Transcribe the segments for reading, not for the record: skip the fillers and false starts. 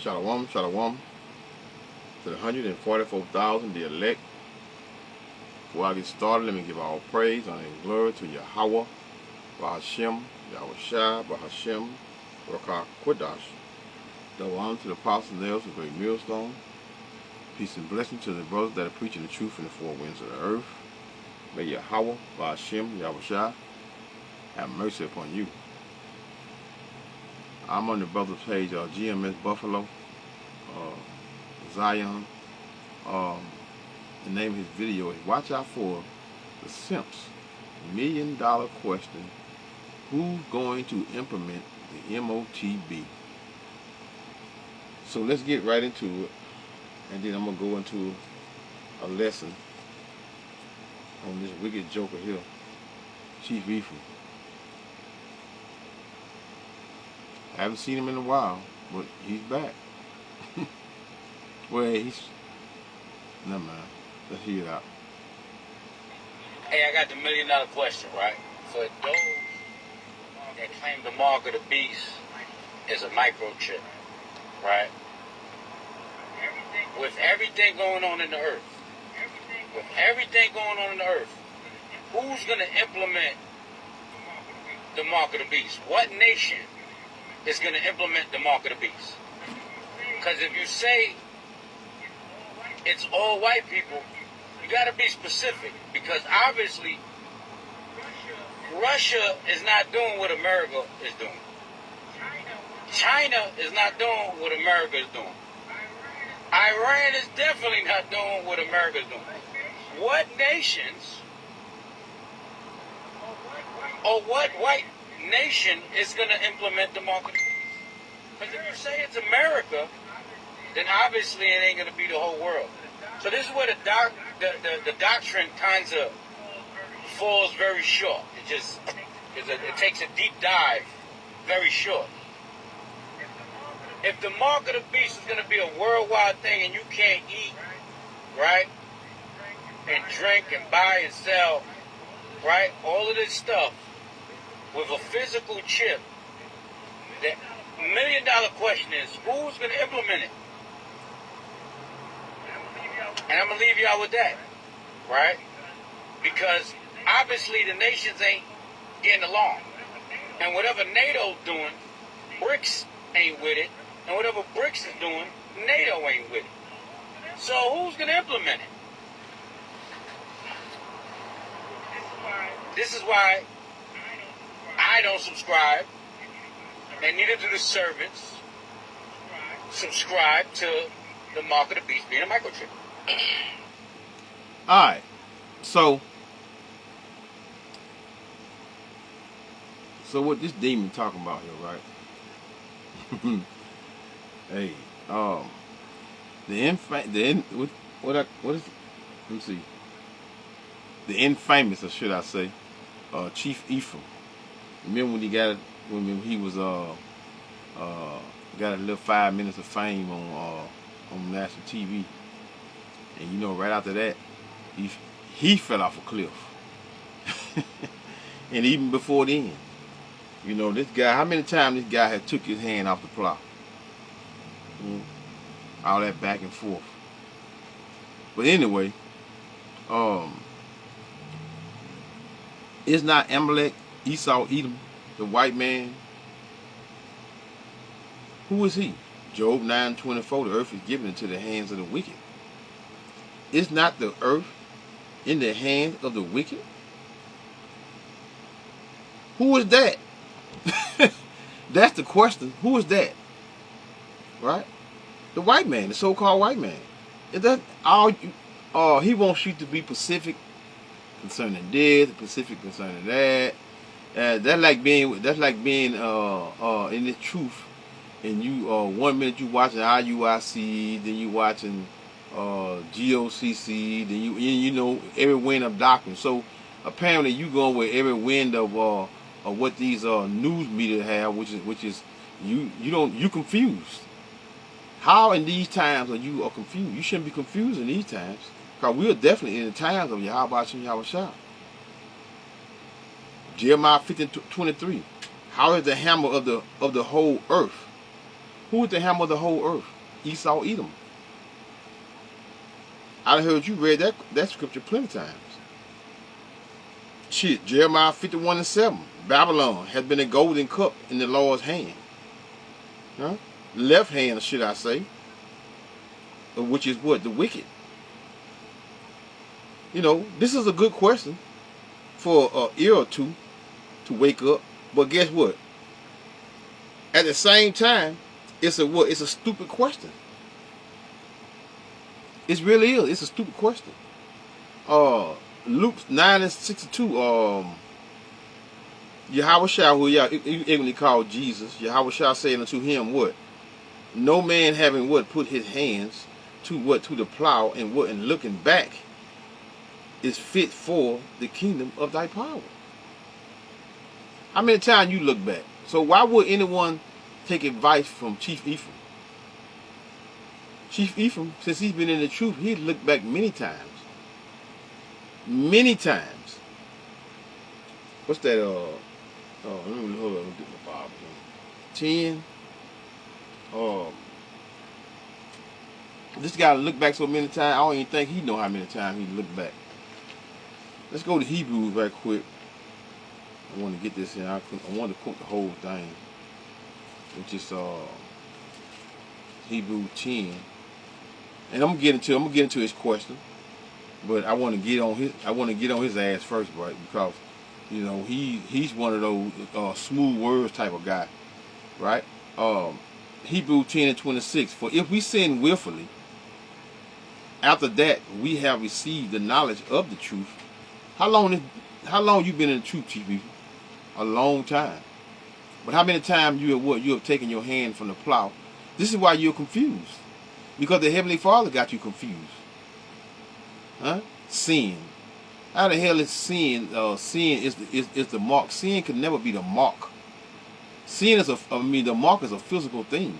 Shalom, shalom to the 144,000, the elect. Before I get started, let me give all praise, honor, and glory to Yahweh, Bahashem, Yahweh Shai, Bahashem, Rakah Kodash. Double honor to the apostles and elders of the great millstone. Peace and blessing to the brothers that are preaching the truth in the four winds of the earth. May Yahweh, Bahashem, Yahweh Shai, have mercy upon you. I'm on the brother's page, GMS Buffalo, Zion. The name of his video is Watch Out for the Simps. $1 million question. Who's going to implement the MOTB? So let's get right into it. And then I'm going to go into a lesson on this wicked joker here, Chief Ephraim. I haven't seen him in a while, but he's back. Well, never mind. Let's hear it out. Hey, I got the $1 million question, right? For those that claim the mark of the beast is a microchip, right? With everything going on in the earth, who's going to implement the mark of the beast? What nation is going to implement the mark of the beast? Because if you say it's all white people, you got to be specific, because obviously Russia is not doing what America is doing. China is not doing what America is doing. Iran is definitely not doing what America is doing. What nations or what white nation is going to implement the mark of the beast? Because if you say it's America, then obviously it ain't going to be the whole world. So this is where the doctrine kind of falls very short. It takes a deep dive very short. If the mark of the beast is going to be a worldwide thing and you can't eat, right, and drink and buy and sell, right, all of this stuff with a physical chip, the $1 million question is, who's going to implement it? And I'm going to leave y'all with that, right? Because obviously the nations ain't getting along. And whatever NATO's doing, BRICS ain't with it. And whatever BRICS is doing, NATO ain't with it. So who's going to implement it? This is why I don't subscribe, and neither do the servants subscribe to the mark of the beast being a microchip. Alright, so what this demon talking about here, right? Hey, the infamous, or should I say, Chief Ephraim. Remember when he was got a little 5 minutes of fame on national TV, and you know, right after that, he fell off a cliff. And even before then, you know, this guy, how many times this guy had took his hand off the plow? All that back and forth. But anyway, it's not Amalek, Esau, Edom, the white man. Who is he? Job 9:24, the earth is given into the hands of the wicked. Is not the earth in the hands of the wicked? Who is that? That's the question. Who is that? Right? The white man, the so-called white man. Is that all? He wants you to be Pacific concerning this, Pacific concerning that. That's like being in the truth. And you 1 minute you watching IUIC, then you watching GOCC, then you know every wind of doctrine. So apparently you going with every wind of what these news media have, which is you confused. How in these times are you confused? You shouldn't be confused in these times, because we are definitely in the times of Yahweh Shem Yahweh Shai. Jeremiah 15:23. How is the hammer of the whole earth? Who is the hammer of the whole earth? Esau, Edom. I heard you read that scripture plenty of times. Shit, Jeremiah 51:7. Babylon has been a golden cup in the Lord's hand. Huh? Left hand, should I say. Which is what? The wicked. You know, this is a good question for an ear or two to wake up. But guess what? At the same time, it's a what? It's a stupid question. It really is. It's a stupid question. Luke 9:62. Yahweh shall, who ignorantly called Jesus, Yahweh shall say unto him what? No man having what? Put his hands to what? To the plow and what? And looking back is fit for the kingdom of thy power. How many times you look back? So why would anyone take advice from Chief Ephraim? Chief Ephraim, since he's been in the truth, he'd looked back many times. Many times. What's that? Let me hold on. Let me get my Bible. 10. This guy looked back so many times. I don't even think he know how many times he looked back. Let's go to Hebrews right quick. I want to get this in. I want to quote the whole thing, which is Hebrews 10. And I'm gonna get into his question, but I want to get on his ass first, right? Because you know he's one of those smooth words type of guy, right? Hebrews 10:26. For if we sin willfully, after that we have received the knowledge of the truth. How long you been in the truth, Chief Ephraim? A long time. But how many times you have taken your hand from the plow? This is why you're confused. Because the Heavenly Father got you confused. Huh? Sin. How the hell is sin? Sin is the mark. Sin can never be the mark. Sin is the mark is a physical thing.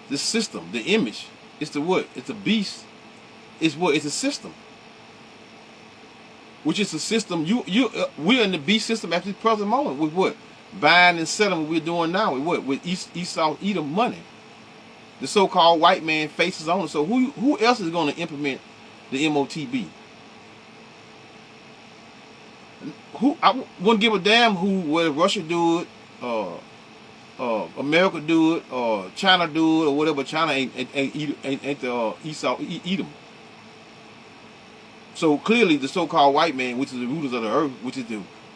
The system, the image, it's the what? It's the beast. It's what? It's a system. Which is a system. We're in the beast system at this present moment with what? Buying and selling what we're doing now with what? With Esau, Edom money. The so-called white man faces on it. So who else is going to implement the MOTB? I wouldn't give a damn whether Russia do it, America do it, or China do it, or whatever. China ain't the Esau, Edom. So clearly, the so-called white man, which is the rulers of the earth, which is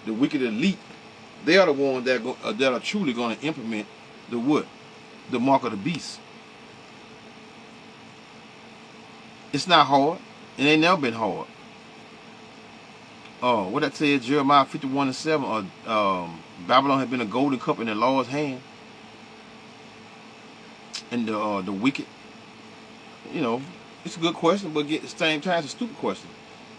the wicked elite, they are the ones that are truly going to implement the what? The mark of the beast. It's not hard. It ain't never been hard. What I said, Jeremiah 51:7. Babylon had been a golden cup in the Lord's hand, and the wicked. You know, it's a good question, but at the same time, it's a stupid question.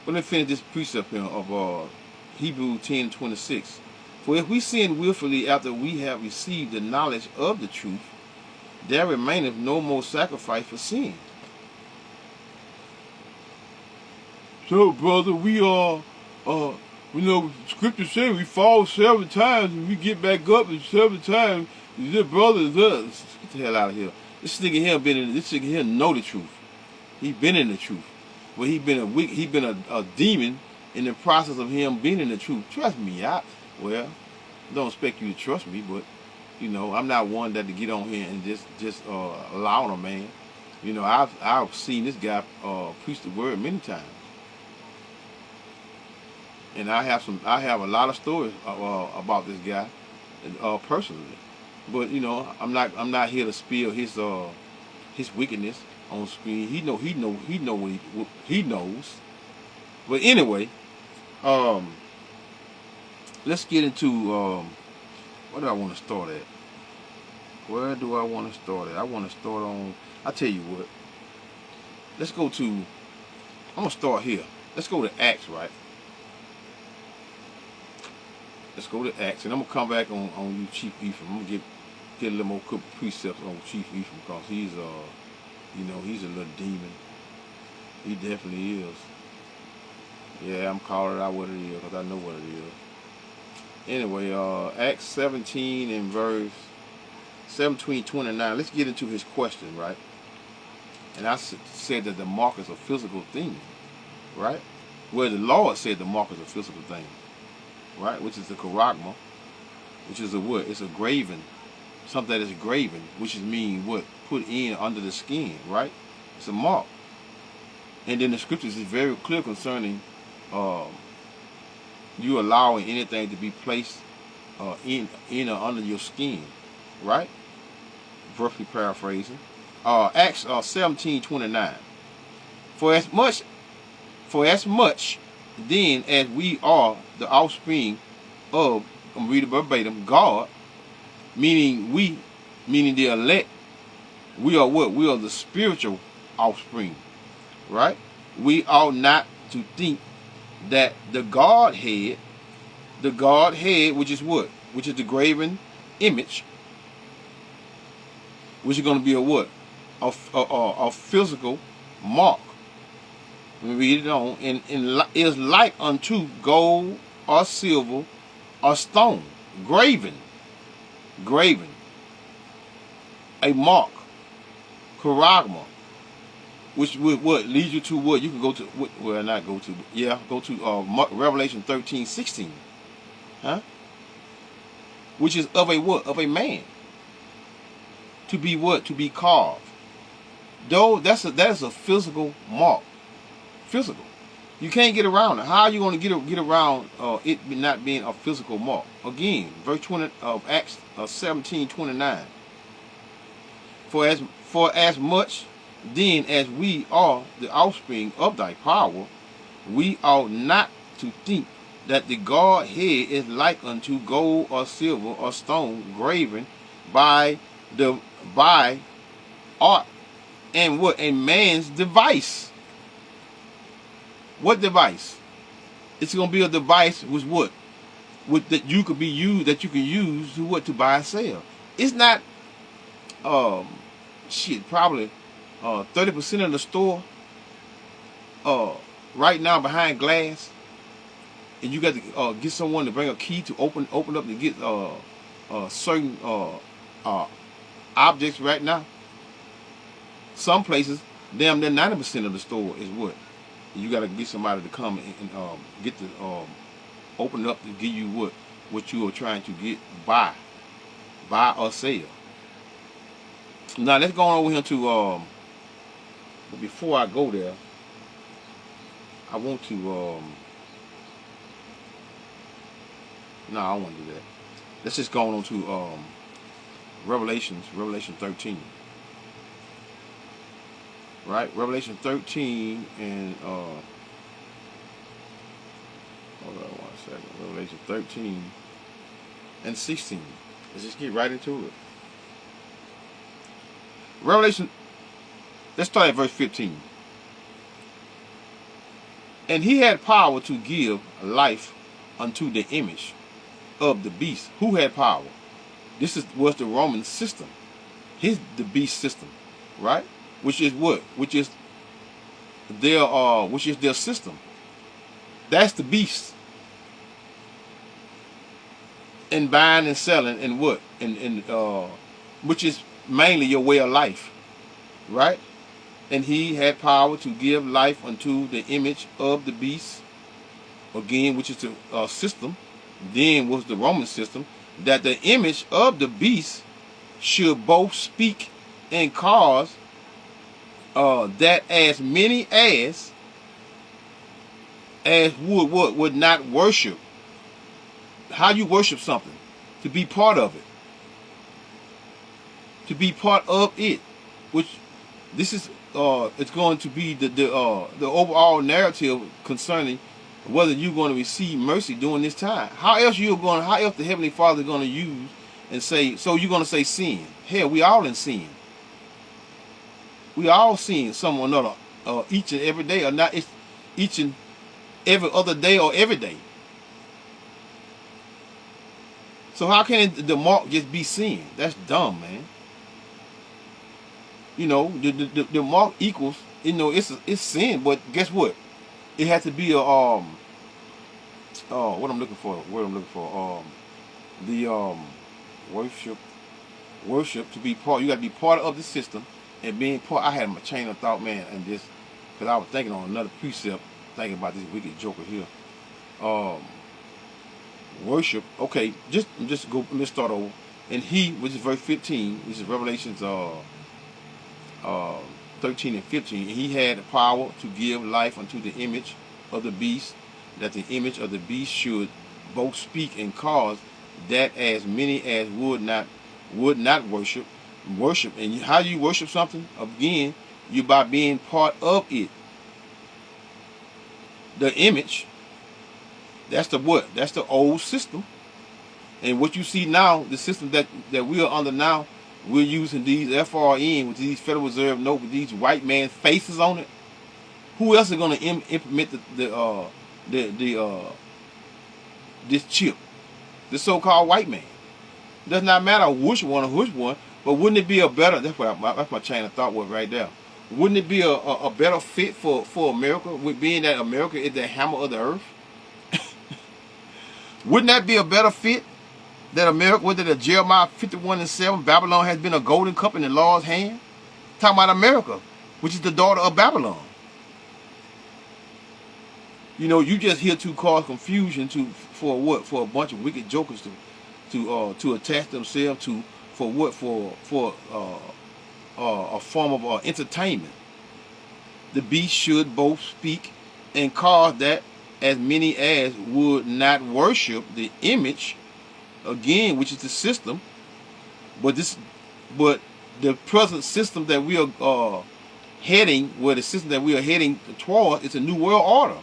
But let me finish this precept here of Hebrews 10:26. For if we sin willfully after we have received the knowledge of the truth, there remaineth no more sacrifice for sin. So, brother, we are, Scripture says we fall 7 times and we get back up and 7 times. This brother is us. Get the hell out of here. This nigga here know the truth. He been in the truth. Well, he been a demon in the process of him being in the truth. Trust me, well, don't expect you to trust me, but you know, I'm not one that to get on here and just allow on a man. You know, I've seen this guy preach the word many times. And I have a lot of stories about this guy personally, but you know I'm not here to spill his wickedness on screen. He know what he knows. But anyway, let's get into where do I want to start at? Where do I want to start at? I want to start on. I tell you what. Let's go to. I'm gonna start here. Let's go to Acts, right? Let's go to Acts, and I'm gonna come back on you, Chief Ephraim. I'm gonna get a little more couple precepts on Chief Ephraim because he's he's a little demon. He definitely is. Yeah, I'm calling it out what it is because I know what it is. Anyway, Acts 17 and verse 17:29. Let's get into his question, right? And I said that the mark is a physical thing, right? Well, the Lord said the mark is a physical thing, right? Which is the charagma, which is a what? It's a graven, something that is graven, which is mean what? Put in under the skin, right? It's a mark. And then the scriptures is very clear concerning you allowing anything to be placed in or under your skin, right? Roughly paraphrasing. Acts 17:29. For as much then as we are the offspring of, I'm reading verbatim, God, meaning the elect, we are what? We are the spiritual offspring, right? We ought not to think that the Godhead, which is what? Which is the graven image, which is going to be a what? A physical mark. Let me read it on. And is like unto gold or silver or stone. Graven. A mark. Charagma. Which would what leads you to what? You can go to, well, not go to, yeah, go to Revelation 13:16. Huh? Which is of a what? Of a man. To be what? To be carved. Though that is a physical mark. Physical. You can't get around it. How are you going to get around it not being a physical mark? Again, verse 20 of Acts 17:29. For as much then as we are the offspring of thy power, we ought not to think that the Godhead is like unto gold or silver or stone graven by art and what? A man's device. What device? It's going to be a device with what? That you can use to what? To buy and sell. It's not probably 30% of the store right now behind glass, and you got to get someone to bring a key to open up to get certain objects right now. Some places, damn near 90% of the store is what? You got to get somebody to come and get the open up to give you what you are trying to buy or sell. Now let's go on over here to but before I go there, I want to no, I don't want to do that. Let's just go on to Revelation 13. Right? Revelation 13 and hold on 1 second. Revelation 13 and 16. Let's just get right into it. Revelation, let's start at verse 15. And he had power to give life unto the image of the beast. Who had power? This was the Roman system. The beast system, right? Which is what? Which is their system. That's the beast. And buying and selling and what? And which is mainly your way of life, right? And he had power to give life unto the image of the beast, again, which is the system. Then was the Roman system, that the image of the beast should both speak and cause that as many as would not worship. How you worship something? To be part of it. To be part of it, which this is it's going to be the overall narrative concerning whether you're going to receive mercy during this time. How else the Heavenly Father is going to use and say? So you're going to say sin? Hell, we all in sin. We all sin some or another each and every day, or not each and every other day or every day. So how can the mark just be sin? That's dumb, man. You know, the mark equals, you know, it's sin, but guess what? It has to be a what I'm looking for, the worship. worship to be part. You got to be part of the system, and being part. I had my chain of thought, man, and this because I was thinking on another precept, thinking about this wicked joker here. Worship. Okay, just go. Let's start over. And he, which is verse 15, which is Revelations 13 and 15. And he had the power to give life unto the image of the beast, that the image of the beast should both speak and cause that as many as would not worship. And how do you worship something? Again, you by being part of it. The image, that's the what? That's the old system. And what you see now, the system that we are under now, we're using these FRN with these Federal Reserve notes with these white man faces on it. Who else is going to implement this chip? The so-called white man. It does not matter which one, but wouldn't it be a better? That's my chain of thought was right there. Wouldn't it be a better fit for America, with being that America is the hammer of the earth? Wouldn't that be a better fit? That America, whether the Jeremiah 51 and 7, Babylon has been a golden cup in the Lord's hand. Talking about America, which is the daughter of Babylon. You know, you just here to cause confusion for what? For a bunch of wicked jokers to attach themselves to, for what? For a form of entertainment. The beast should both speak and cause that as many as would not worship the image, again, which is the system, but the present system that we are heading, where the system that we are heading toward, is a new world order,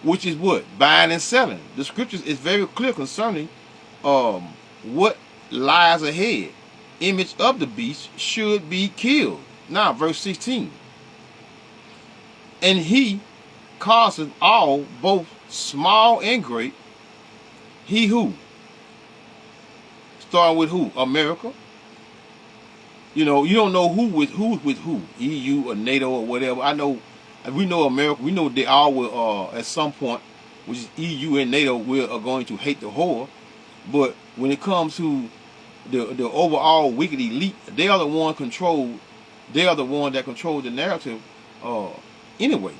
which is what? Buying and selling. The scriptures is very clear concerning what lies ahead. Image of the beast should be killed. Now, verse 16. And he causeth all, both small and great. He who? Starting with who? America. You know, you don't know who's with who. EU or NATO or whatever. We know America. We know they all will at some point, which is EU and NATO, are going to hate the whore. But when it comes to the overall wicked elite, they are the one control. They are the one that control the narrative. Anyway,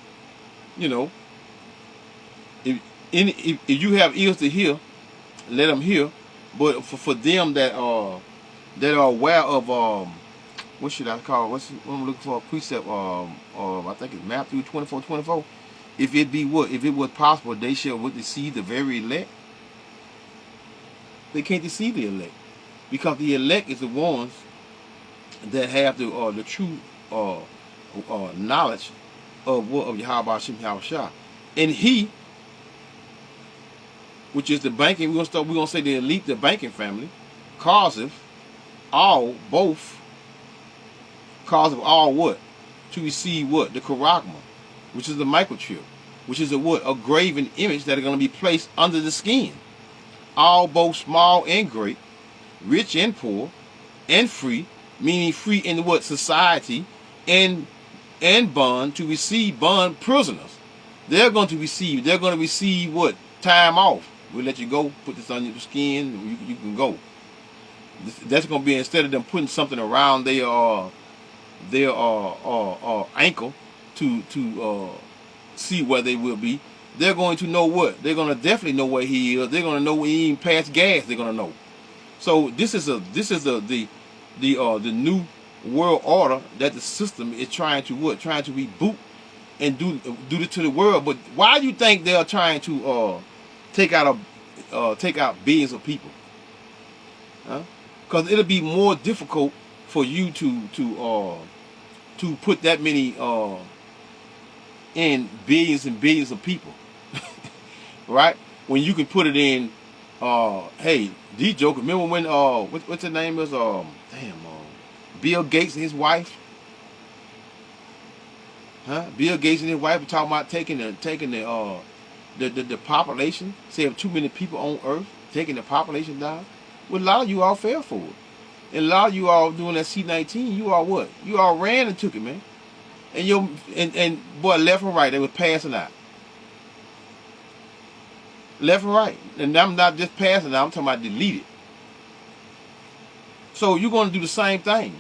you know, if you have ears to hear, let them hear. But for them that are aware of what should I call? What I'm looking for? A precept. I think it's Matthew 24:24. If it be what? If it was possible, they shall would deceive the very elect. They can't deceive the elect, because the elect is the ones that have the true knowledge of what of Yahweh Shem Yahushua. And he, which is the banking, we're gonna say the elite, the banking family, causeth all what? To receive what? The charagma, which is the microchip, which is a what? A graven image that are going to be placed under the skin. All, both small and great, rich and poor, and free, meaning free in what? Society, and bond, to receive bond prisoners. They're going to receive what? Time off. We'll let you go, put this on your skin, you can go. That's going to be, instead of them putting something around their ankle to see where they will be, they're going to know what? They're going to definitely know where he is. They're going to know when he even passed gas. They're going to know. So this is the new world order that the system is trying to what? Trying to reboot and do this to the world. But why do you think they are trying to take out billions of people? Because it'll be more difficult for you to put that many in billions and billions of people, right? When you can put it in, hey, these jokers. Remember when what's the name is Bill Gates and his wife, Bill Gates and his wife were talking about taking the population. Say if too many people on Earth, taking the population down. Well, a lot of you all fell for it. And a lot of you all doing that C-19, you all what? You all ran and took it, man. And boy, left and right, they were passing out. Left and right. And I'm not just passing out, I'm talking about deleted. So you're going to do the same thing.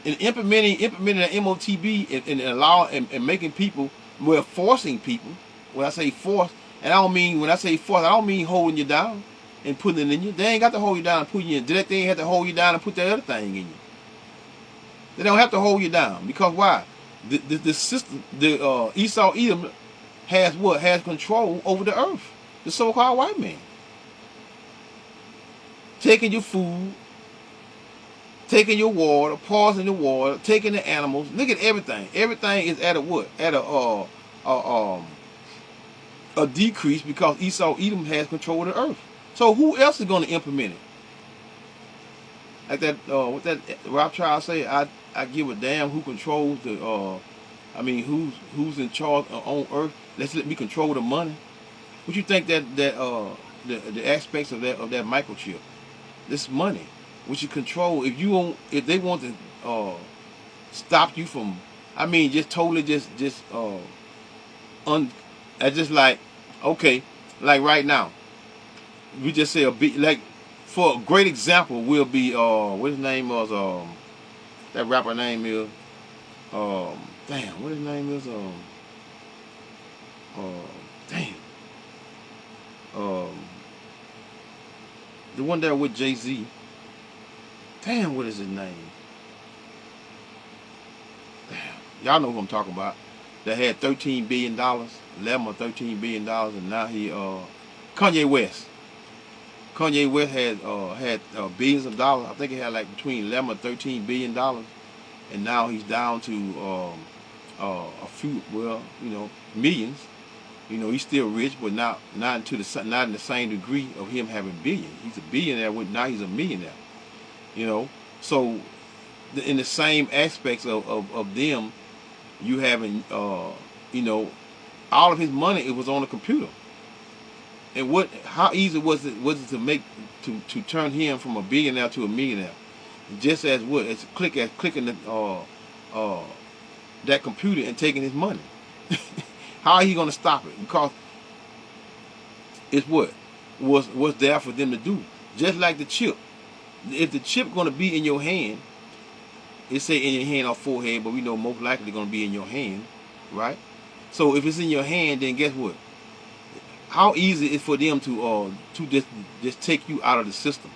And implementing the MOTB and allowing and making people, well, forcing people. When I say force, and when I say force, I don't mean holding you down and putting it in you. They ain't got to hold you down and put you in. They ain't have to hold you down and put that other thing in you. They don't have to hold you down, because why? The system, the Esau Edom has what? Has control over the earth. The so-called white man. Taking your food, taking your water, pausing the water, taking the animals. Look at everything. Everything is at a what? At a decrease, because Esau Edom has control of the earth. So who else is going to implement it? Like that, what that Rob Child say? I give a damn who controls the. Who's in charge on earth? Let me control the money. What you think that the aspects of that microchip, this money, which you control. If they want to stop you from, just totally just like, okay, like right now, we just say a big, like, for a great example will be what his name was, that rapper name is damn, what his name is, the one there with Jay-Z. Damn, what is his name? Damn, y'all know who I'm talking about. That had $13 billion, 11 or $13 billion, and now he Kanye West. Kanye West had billions of dollars. I think he had like between 11 or $13 billion, and now he's down to a few, millions. He's still rich, but not in the same degree of him having billions. He's a billionaire, now he's a millionaire. So in the same aspects of them, you having all of his money, it was on the computer. And how easy was it to turn him from a billionaire to a millionaire? Just as clicking that computer and taking his money. How are he going to stop it? Because it's what was there for them to do. Just like the chip. If the chip going to be in your hand, it say in your hand or forehead, but we know most likely going to be in your hand, right? So if it's in your hand, then guess what? How easy is for them to just take you out of the system?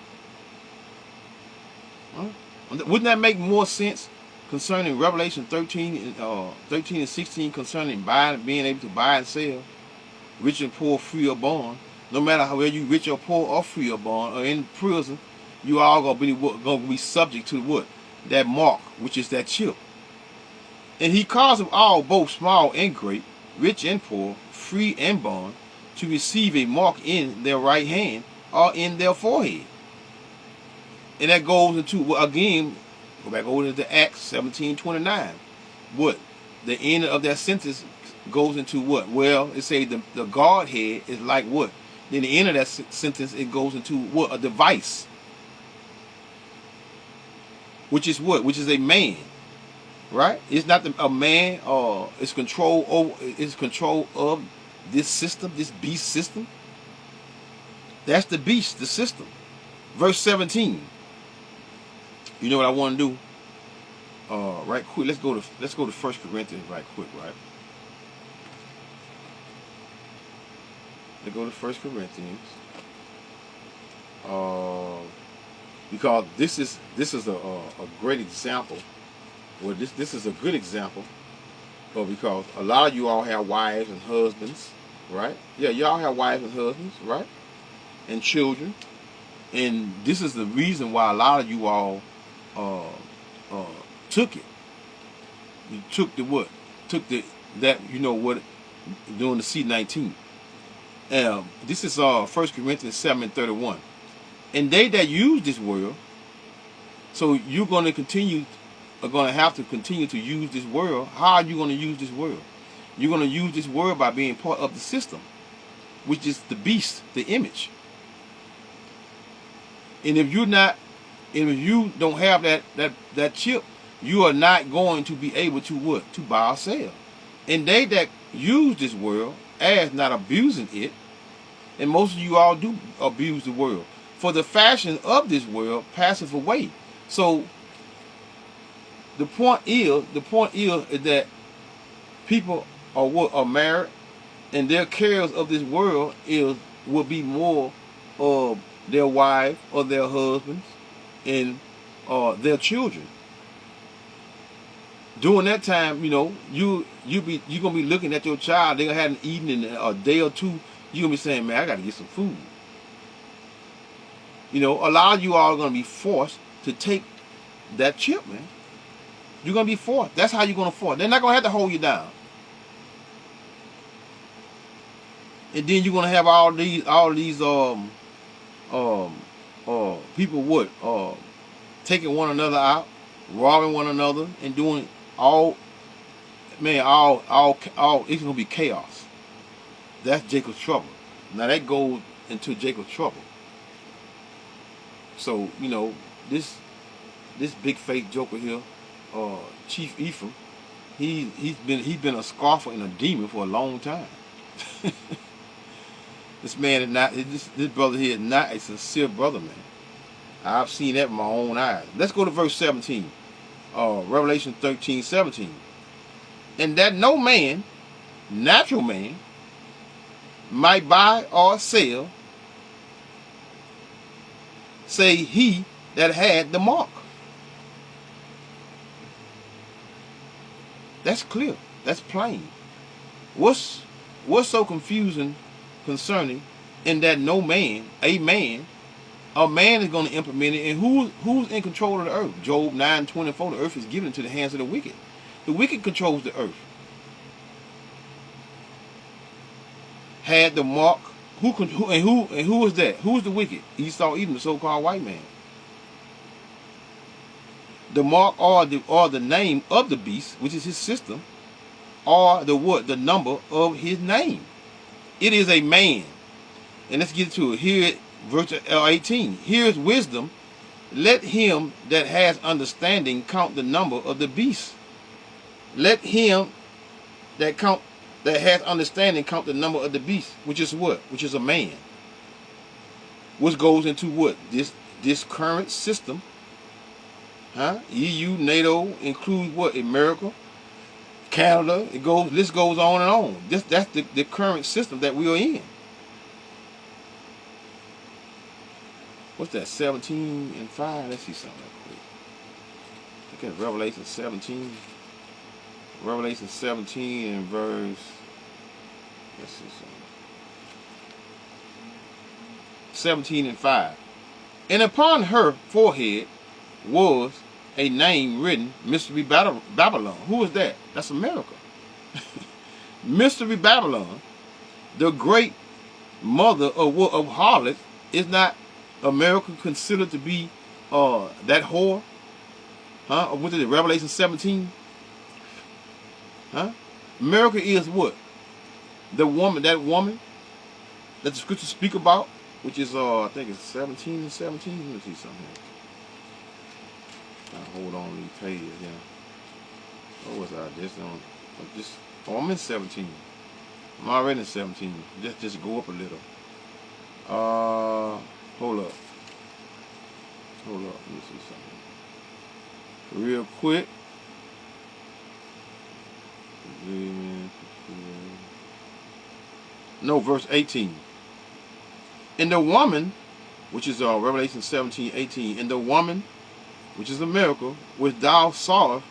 Huh? Wouldn't that make more sense concerning Revelation 13 and 16 concerning being able to buy and sell, rich and poor, free or bond? No matter how you rich or poor or free or bond or in prison, you all gonna be subject to what? That mark, which is that chip. And he calls them all, both small and great, rich and poor, free and bond, to receive a mark in their right hand or in their forehead. And that goes into, again, go back over to Acts 17:29. What? The end of that sentence goes into what? Well, it says the Godhead is like what? Then the end of that sentence, it goes into what? A device. Which is what? Which is a man. Right? It's not a man, it's control of this system, this beast system. That's the beast, the system. Verse 17. You know what I want to do? Right quick. Let's go to 1 Corinthians right quick, right? Let's go to 1 Corinthians. Because this is a great example. Well, this is a good example. But because a lot of you all have wives and husbands, right? Yeah, y'all have wives and husbands, right? And children. And this is the reason why a lot of you all took it. You took the what? Took that during the C-19. This is 1 Corinthians 7:31. And they that use this world, so you're going to have to continue to use this world. How are you going to use this world? You're going to use this world by being part of the system, which is the beast, the image. And if you don't have that chip, you are not going to be able to what? To buy or sell. And they that use this world as not abusing it, and most of you all do abuse the world. For the fashion of this world passeth away. So the point is that people are married, and their cares of this world will be more of their wife or their husbands and their children. During that time, you're gonna be looking at your child. They hadn't eaten in a day or two. You're gonna be saying, "Man, I gotta get some food." A lot of you all are gonna be forced to take that chip, man. You're gonna be forced. That's how you're gonna force. They're not gonna have to hold you down. And then you're gonna have all these people taking one another out, robbing one another, and doing all it's gonna be chaos. That's Jacob's trouble. Now that goes into Jacob's trouble. So this big fake joker here, Chief Ephraim, he's been a scoffer and a demon for a long time. This man is not, this brother here is not a sincere brother, man. I've seen that with my own eyes. Let's go to verse 17. Revelation 13:17. And that no man, natural man, might buy or sell, say he that had the mark. That's clear. That's plain. What's so confusing concerning in that no man, a man is going to implement it, and who's in control of the earth? Job 9:24. The earth is given into the hands of the wicked. The wicked controls the earth. Had the mark. Who is that? Who is the wicked? Esau, Edom, the so-called white man. The mark or the name of the beast, which is his system, or the number of his name. It is a man. And let's get to it. Here, verse 18. Here is wisdom. Let him that has understanding count the number of the beast. Let him that has understanding count the number of the beast, which is what? Which is a man. Which goes into what? This current system. EU, NATO includes what? America, Canada. List goes on and on. That's the current system that we are in. What's that? 17:5. Let's see something real quick. Look at Revelation 17. Revelation 17 and verse. Let's see something. 17:5. And upon her forehead was a name written, Mystery Babylon. Who is that? That's America. Mystery Babylon, the great mother of harlots. Is not America considered to be that whore? What is it? Revelation 17. America is what? That woman that the scriptures speak about, which is I think it's 17 and 17. Let me see something here. Hold on to these pages, What was I I'm in 17. I'm already in 17. Just go up a little. Hold up. Let me see something real quick. No, verse 18. And the woman, which is Revelation 17:18, and the woman, which is America, which thou sawest,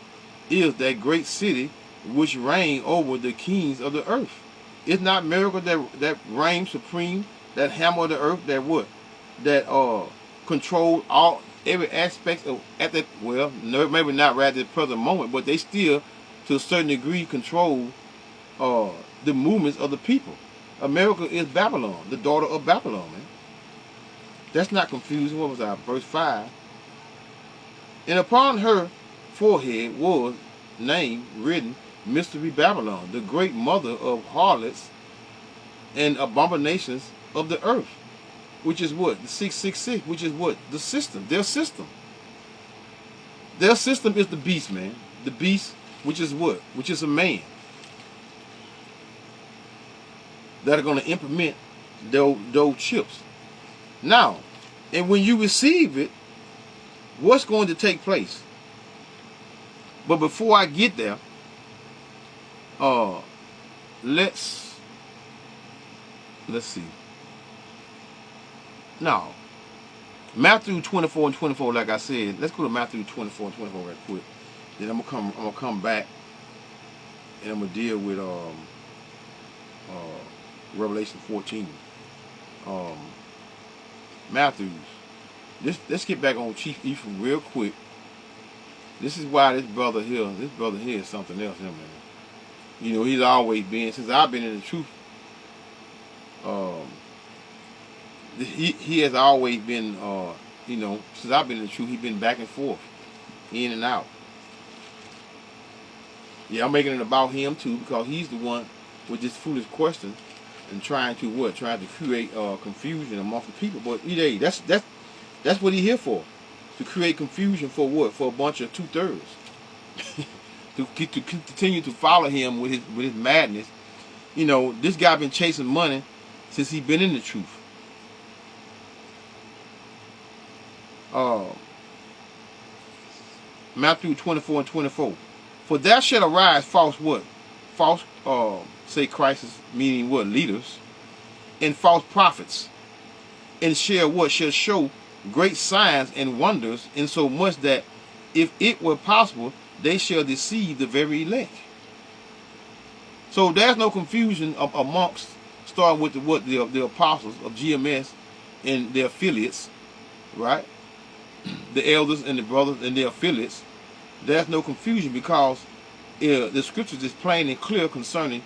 is that great city which reign over the kings of the earth. It's not America that reigns supreme, that hammer of the earth, that what? That control every aspect of maybe not right at the present moment, but they still to a certain degree control the movements of the people. America is Babylon, the daughter of Babylon, man. That's not confusing. What was that? Verse 5. And upon her forehead was name written, Mystery Babylon, the great mother of harlots and abominations of the earth. Which is what? The 666, which is what? The system. Their system. Their system is the beast, man. The beast, which is what? Which is a man. That are going to implement those chips. Now, and when you receive it, What's going to take place? But before I get there, let's see. No. Matthew 24 and 24, like I said, let's go to Matthew 24 and 24 right quick. Then I'm gonna come back and I'm gonna deal with Revelation 14. Matthews. Let's get back on Chief Ephraim real quick. This is why this brother here is something else, man. You know, he's always been, since I've been in the truth, he has always been, you know, since I've been in the truth, he's been back and forth, in and out. Yeah, I'm making it about him too, because he's the one with this foolish question and trying to what? Trying to create confusion amongst the people. But that's what he's here for. To create confusion for what? For a bunch of 2/3. to continue to follow him with his madness. You know, this guy been chasing money since he's been in the truth. Matthew 24 and 24. For there shall arise false what? False, say Christ, meaning what? Leaders. And false prophets. And shall what? Shall show great signs and wonders, insomuch that if it were possible, they shall deceive the very elect. So there's no confusion amongst, starting with the apostles of GMS and their affiliates, right? The elders and the brothers and their affiliates. There's no confusion, because the scriptures is plain and clear concerning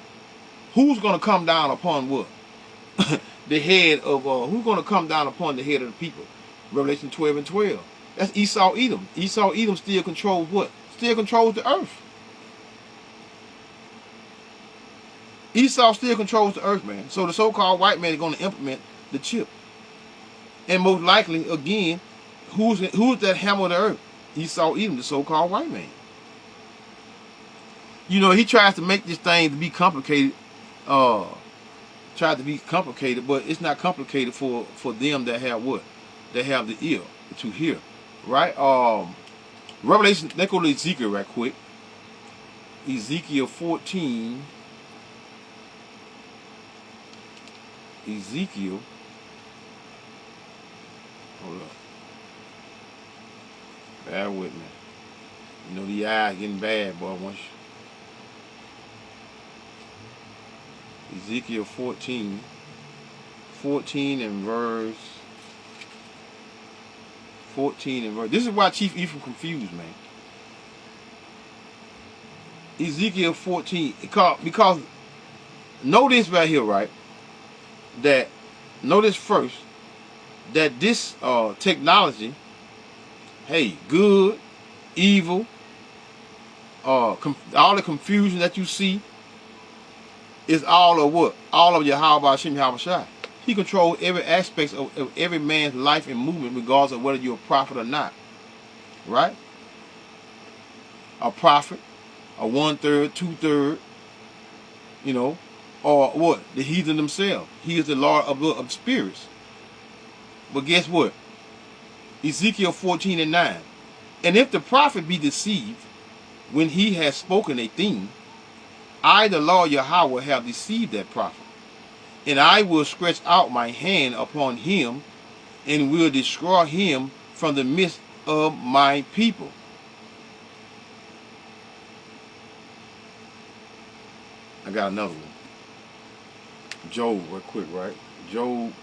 who's going to come down upon what? The head of, who's going to come down upon the head of the people. Revelation 12 and 12. That's Esau Edom. Esau Edom still controls what? Still controls the earth. Esau still controls the earth, man. So the so-called white man is going to implement the chip. And most likely, again, who's that hammer of the earth? Esau Edom, the so-called white man. You know, he tries to make this thing to be complicated. Tried to be complicated, but it's not complicated for them that have what? They have the ear to hear, right? Revelation, let's go to Ezekiel right quick. Ezekiel 14. Ezekiel. Hold up. Bear with me. You know the eyes getting bad, boy. Once Ezekiel 14 and verse 14 and verse. This is why Chief Ephraim confused, man. Ezekiel 14, because know this right here, right? That notice first that this technology, hey, good, evil, all the confusion that you see is all of what? All of Yahweh Hashem Yahweh Shai. He controls every aspect of every man's life and movement, regardless of whether you're a prophet or not. Right? A prophet, a 1/3, 2/3, you know, or what? The heathen themselves. He is the Lord of spirits. But guess what? Ezekiel 14 and 9. And if the prophet be deceived when he has spoken a thing, I, the Lord Yahweh, have deceived that prophet. And I will stretch out my hand upon him and will destroy him from the midst of my people. I got another one. Job, real quick, right? Job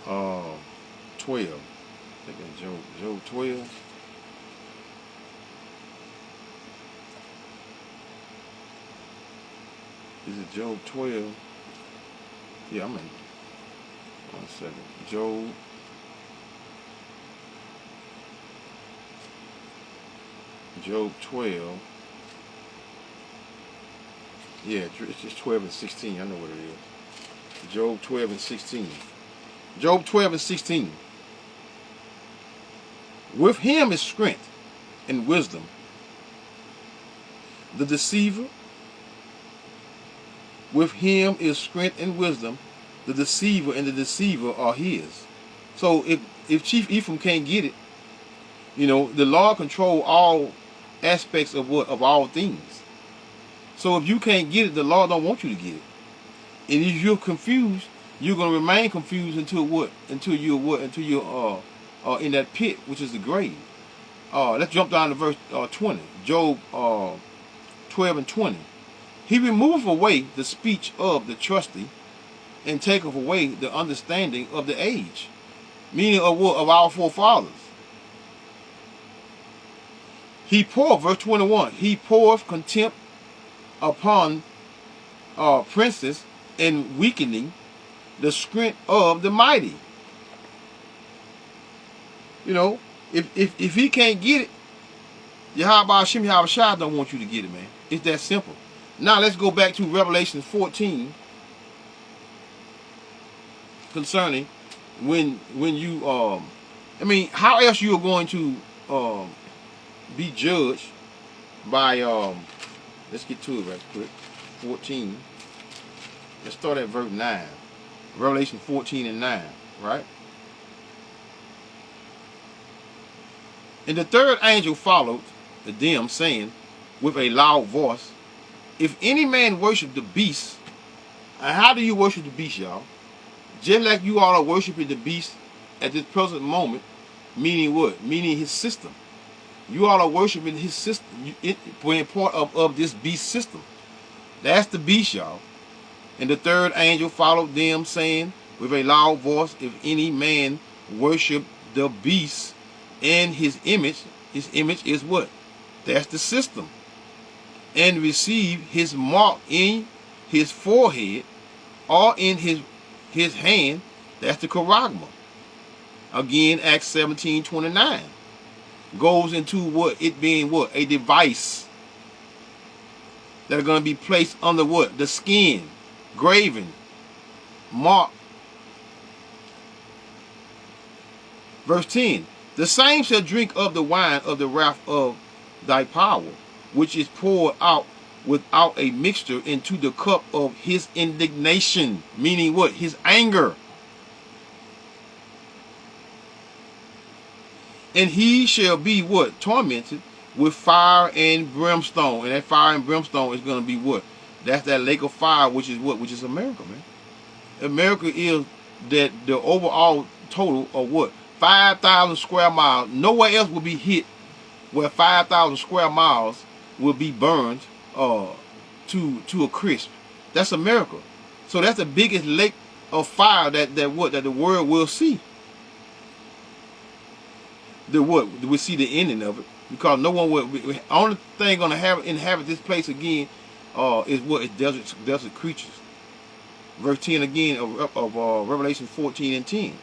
12. I think that's Job 12. Is it Job 12? Yeah, I'm in. 1 second. Job. Job 12. Yeah, it's just 12 and 16. I know what it is. Job 12 and 16. Job 12 and 16. With him is strength and wisdom. The deceiver. With him is strength and wisdom. The deceiver and the deceiver are his. So if Chief Ephraim can't get it, You know, the Lord control all aspects of what of all things. So if you can't get it, the Lord don't want you to get it. And if you're confused, you're gonna remain confused until what? Until you're what? Until you're in that pit, which is the grave. Let's jump down to verse 20. Job 12 and 20. He removeth away the speech of the trusty, and taketh away the understanding of the age. Meaning of what? Of our forefathers. He poureth, verse 21, he poureth contempt upon princes, and weakening the strength of the mighty. You know, if he can't get it, Yahweh Hashem Yahweh Shai don't want you to get it, man. It's that simple. Now let's go back to Revelation 14 concerning when you I mean, how else you are going to be judged by let's get to it right quick. 14. Let's start at verse 9. Revelation 14 and 9, right? And the third angel followed them, saying with a loud voice, if any man worship the beast, and how do you worship the beast, y'all? Just like you all are worshiping the beast at this present moment, meaning what? Meaning his system. You all are worshiping his system, being part of this beast system. That's the beast, y'all. And the third angel followed them, saying with a loud voice, if any man worship the beast and his image is what? That's the system. And receive his mark in his forehead or in his hand, that's the charagma. Again, Acts 17:29 goes into what? It being what? A device that are going to be placed under what? The skin, graven, mark. Verse 10, the same shall drink of the wine of the wrath of thy power, which is poured out without a mixture into the cup of his indignation. Meaning what? His anger. And he shall be what? Tormented with fire and brimstone. And that fire and brimstone is going to be what? That's that lake of fire, which is what? Which is America, man. America is that the overall total of what? 5,000 square miles. Nowhere else will be hit where 5,000 square miles will be burned to a crisp. That's America. So that's the biggest lake of fire that the world will see. We see the ending of it, because no one will. Only thing gonna inhabit this place again is what? Is desert creatures. Verse 10 again of Revelation 14 and 10.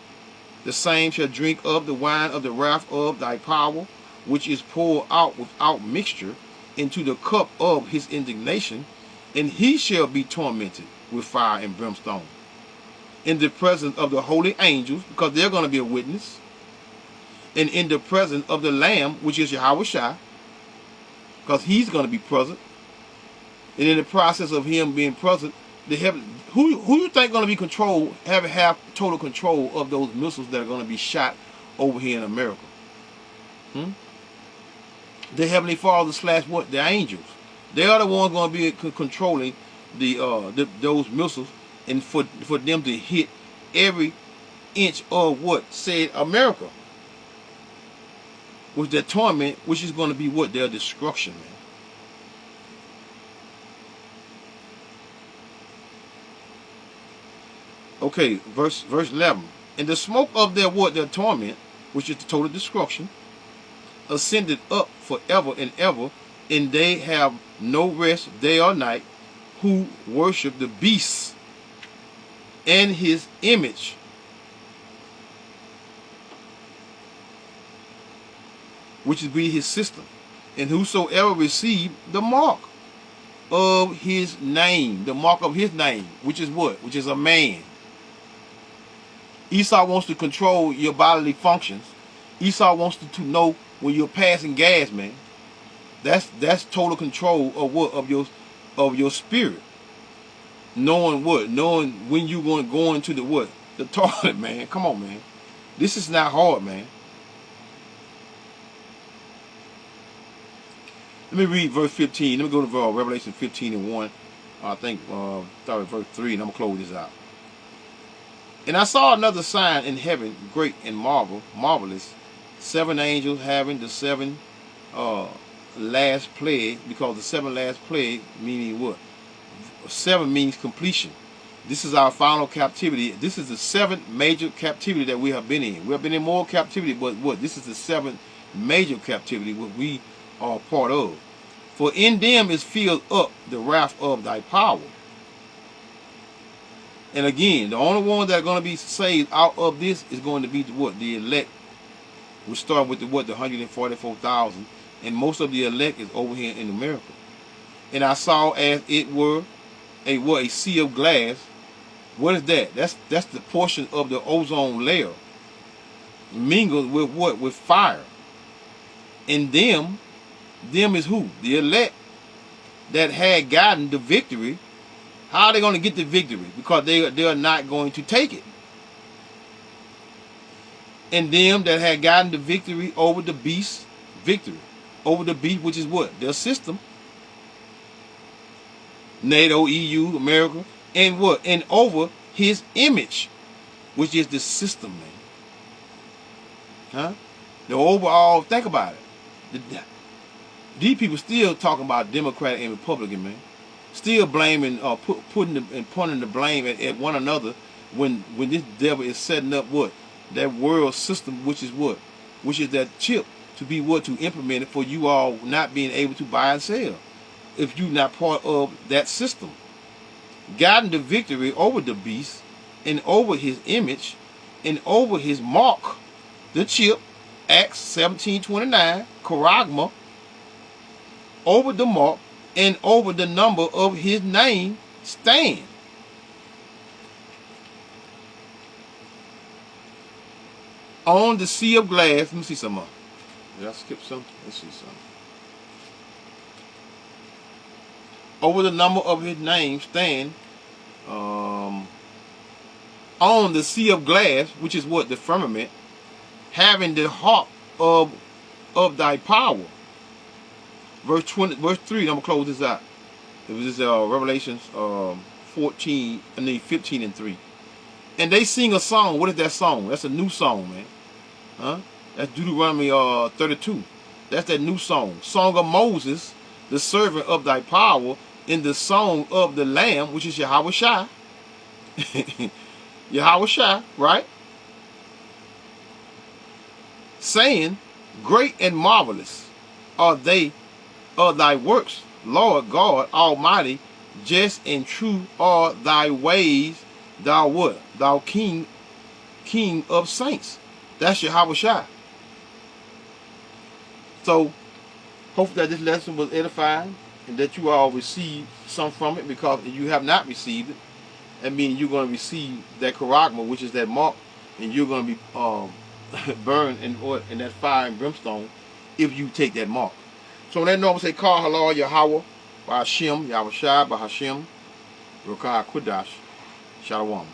The same shall drink of the wine of the wrath of thy power, which is poured out without mixture into the cup of his indignation, and he shall be tormented with fire and brimstone in the presence of the holy angels, because they're going to be a witness, and in the presence of the Lamb, which is Yahweh Shai, because he's going to be present. And in the process of him being present, the heaven, who you think going to be have total control of those missiles that are going to be shot over here in America? The Heavenly Father / what? The angels. They are the ones going to be controlling those missiles, and for them to hit every inch of what? Said America. With their torment, which is going to be what? Their destruction, man. Okay, verse 11. And the smoke of their what? Their torment, which is the total destruction, ascended up forever and ever, and they have no rest day or night, who worship the beast and his image, which is be his system, and whosoever receive the mark of his name, the mark of his name, which is what? Which is a man. Esau wants to control your bodily functions. Esau wants to know when you're passing gas, man. That's total control of what? Of your spirit. Knowing what? Knowing when you're going to go into the what? The toilet, man. Come on, man. This is not hard, man. Let me read verse 15. Let me go to Revelation 15 and 1. I think start at verse 3, and I'm going to close this out. And I saw another sign in heaven, great and marvelous, 7 angels having the 7 last plague, because the 7 last plague meaning what? 7 means completion. This is our final captivity. This is the 7th major captivity that we have been in. We have been in more captivity, but what? This is the 7th major captivity what we are part of. For in them is filled up the wrath of thy power. And again, the only one that are going to be saved out of this is going to be what? The elect. We start with the 144,000, and most of the elect is over here in America. And I saw as it were a sea of glass. What is that? That's the portion of the ozone layer mingled with what? With fire. And them is who? The elect that had gotten the victory. How are they going to get the victory? Because they are not going to take it. And them that had gotten the victory over the beast, over the beast, which is what? Their system. NATO, EU, America, and what? And over his image, which is the system, man. Huh? The overall, think about it. These people still talking about Democrat and Republican, man. Still blaming, pointing the blame at one another when this devil is setting up what? That world system, which is what? Which is that chip to be what? To implement it for you all not being able to buy and sell. If you're not part of that system. Gotten the victory over the beast and over his image and over his mark, the chip, Acts 17:29, charagma, over the mark, and over the number of his name stand. On the sea of glass. Let me see some more. Did I skip something? Let's see something. Over the number of his name stand. On the sea of glass, which is what? The firmament, having the harp of thy power. Verse 3, I'm going to close this out. It was this Revelations 15 and 3. And they sing a song. What is that song? That's a new song, man. Huh? That's Deuteronomy 32. That's that new song. Song of Moses, the servant of thy power, in the song of the Lamb, which is Yahweh Shai. Yahweh Shai, right? Saying, great and marvelous are they of thy works, Lord God Almighty, just and true are thy ways, thou what? Thou King of saints. That's Yahweh Shai. So, hopefully that this lesson was edifying and that you all received some from it, because if you have not received it, I mean, you're going to receive that charagma, which is that mark, and you're going to be burned in that fire and brimstone if you take that mark. So when that normal say, Kal Halal Yahweh, by Hashem, Yahweh Shai, by Hashem, Rukah Kudash, Shalom.